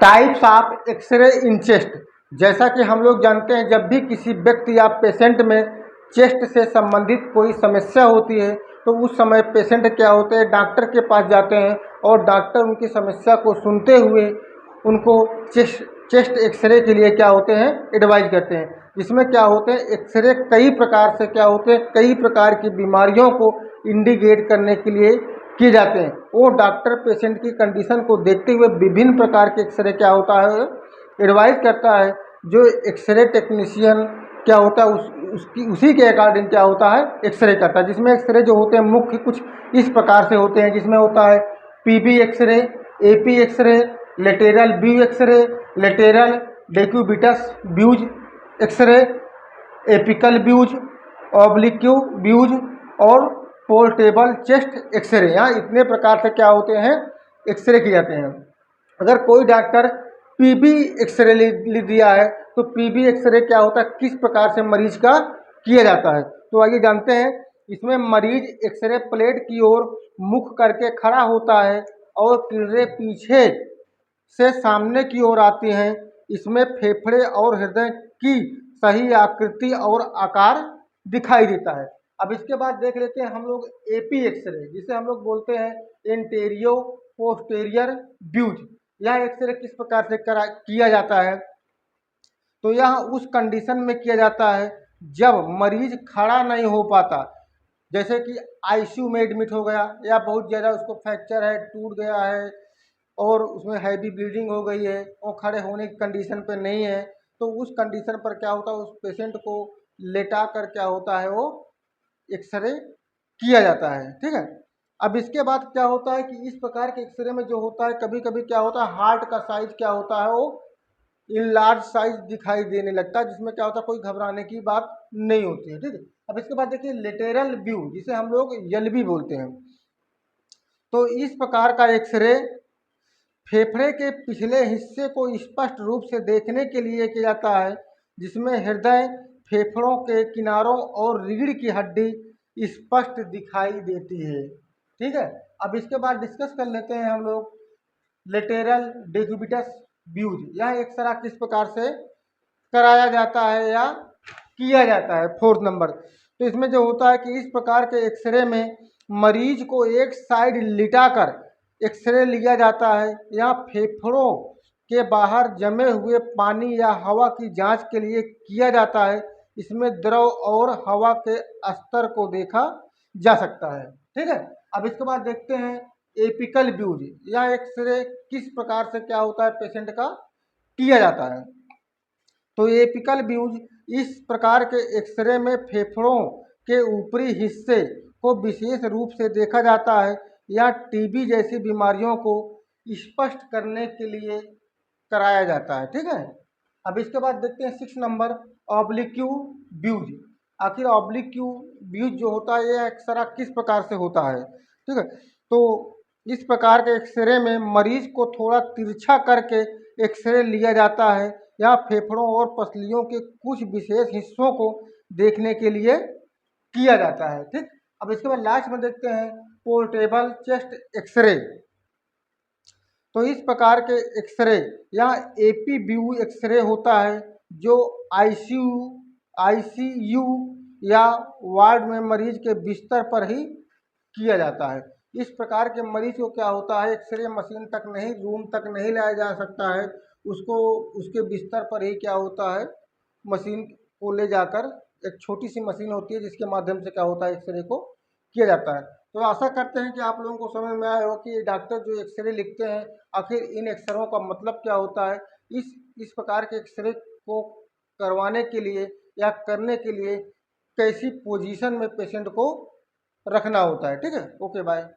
Types of x ray in chest. जैसा कि हम लोग जानते हैं, जब भी किसी व्यक्ति या पेशेंट में चेस्ट से संबंधित कोई समस्या होती है तो उस समय पेशेंट क्या होते हैं, डॉक्टर के पास जाते हैं और डॉक्टर उनकी समस्या को सुनते हुए उनको चेस्ट एक्सरे के लिए क्या होते हैं, एडवाइज करते हैं। जिसमें क्या होते हैं, एक्सरे कई प्रकार से क्या होते हैं, कई प्रकार की बीमारियों को इंडिकेट करने के लिए किए जाते हैं। वो डॉक्टर पेशेंट की कंडीशन को देखते हुए विभिन्न प्रकार के एक्सरे क्या होता है, एडवाइज करता है। जो एक्सरे टेक्नीशियन क्या होता है उसी के अकॉर्डिंग क्या होता है, एक्सरे करता है। जिसमें एक्सरे जो होते हैं मुख्य कुछ इस प्रकार से होते हैं, जिसमें होता है PB X-ray, AP X-ray, lateral view X-ray, lateral decubitus views X-ray, apical views, oblique views और पोर्टेबल चेस्ट एक्सरे। यहाँ इतने प्रकार से क्या होते हैं, एक्सरे किए जाते हैं। अगर कोई डॉक्टर पीबी एक्सरे लिख दिया है तो पीबी एक्सरे क्या होता है, किस प्रकार से मरीज का किया जाता है, तो आइए जानते हैं। इसमें मरीज एक्सरे प्लेट की ओर मुख करके खड़ा होता है और किरणें पीछे से सामने की ओर आती हैं। इसमें फेफड़े और हृदय की सही आकृति और आकार दिखाई देता है। अब इसके बाद देख लेते हैं हम लोग एपी एक्सरे, जिसे हम लोग बोलते हैं इंटीरियो पोस्टीरियर व्यूज। यह एक्सरे किस प्रकार से किया जाता है, तो यह उस कंडीशन में किया जाता है जब मरीज खड़ा नहीं हो पाता, जैसे कि आईसीयू में एडमिट हो गया या बहुत ज़्यादा उसको फ्रैक्चर है, टूट गया है और उसमें हैवी ब्लीडिंग हो गई है और खड़े होने की कंडीशन पे नहीं है, तो उस कंडीशन पर क्या होता है, उस पेशेंट को लेटा कर क्या होता है, वो एक्सरे किया जाता है। ठीक है। अब इसके बाद क्या होता है कि इस प्रकार के एक्सरे में जो होता है, कभी कभी क्या होता है, हार्ट का साइज क्या होता है, वो इन लार्ज साइज दिखाई देने लगता है, जिसमें क्या होता है, कोई घबराने की बात नहीं होती है। ठीक है। अब इसके बाद देखिए लेटेरल व्यू, जिसे हम लोग एलवी बोलते हैं। तो इस प्रकार का एक्सरे फेफड़े के पिछले हिस्से को स्पष्ट रूप से देखने के लिए किया जाता है, जिसमें हृदय, फेफड़ों के किनारों और रीढ़ की हड्डी स्पष्ट दिखाई देती है। ठीक है। अब इसके बाद डिस्कस कर लेते हैं हम लोग लेटेरल डेक्यूबिटस व्यूज। यह एक्सरा किस प्रकार से कराया जाता है या किया जाता है, फोर्थ नंबर। तो इसमें जो होता है कि इस प्रकार के एक्सरे में मरीज को एक साइड लिटाकर एक्सरे लिया जाता है या फेफड़ों के बाहर जमे हुए पानी या हवा की जांच के लिए किया जाता है। इसमें द्रव और हवा के स्तर को देखा जा सकता है। ठीक है। अब इसके बाद देखते हैं एपिकल व्यूज। यह एक्सरे किस प्रकार से क्या होता है, पेशेंट का किया जाता है। तो एपिकल व्यूज इस प्रकार के एक्सरे में फेफड़ों के ऊपरी हिस्से को विशेष रूप से देखा जाता है या टीबी जैसी बीमारियों को स्पष्ट करने के लिए कराया जाता है। ठीक है। अब इसके बाद देखते हैं 6 नंबर ऑब्लिक्यू व्यूज। आखिर ऑब्लिक्यू व्यूज जो होता है, यह एक्सरा किस प्रकार से होता है। ठीक है। तो इस प्रकार के एक्सरे में मरीज को थोड़ा तिरछा करके एक्सरे लिया जाता है या फेफड़ों और पसलियों के कुछ विशेष हिस्सों को देखने के लिए किया जाता है। ठीक। अब इसके बाद लास्ट में देखते हैं पोर्टेबल चेस्ट एक्सरे। तो इस प्रकार के एक्सरे या एपी व्यू एक्सरे होता है जो आईसीयू या वार्ड में मरीज के बिस्तर पर ही किया जाता है। इस प्रकार के मरीज को क्या होता है, एक्सरे मशीन तक नहीं, रूम तक नहीं लाया जा सकता है, उसको उसके बिस्तर पर ही क्या होता है, मशीन को ले जाकर, एक छोटी सी मशीन होती है जिसके माध्यम से क्या होता है, एक्सरे को किया जाता है। तो आशा करते हैं कि आप लोगों को समझ में आया हो कि डॉक्टर जो एक्सरे लिखते हैं, आखिर इन एक्सरों का मतलब क्या होता है, इस प्रकार के एक्सरे को करवाने के लिए या करने के लिए कैसी पोजीशन में पेशेंट को रखना होता है। ठीक है। Okay bye.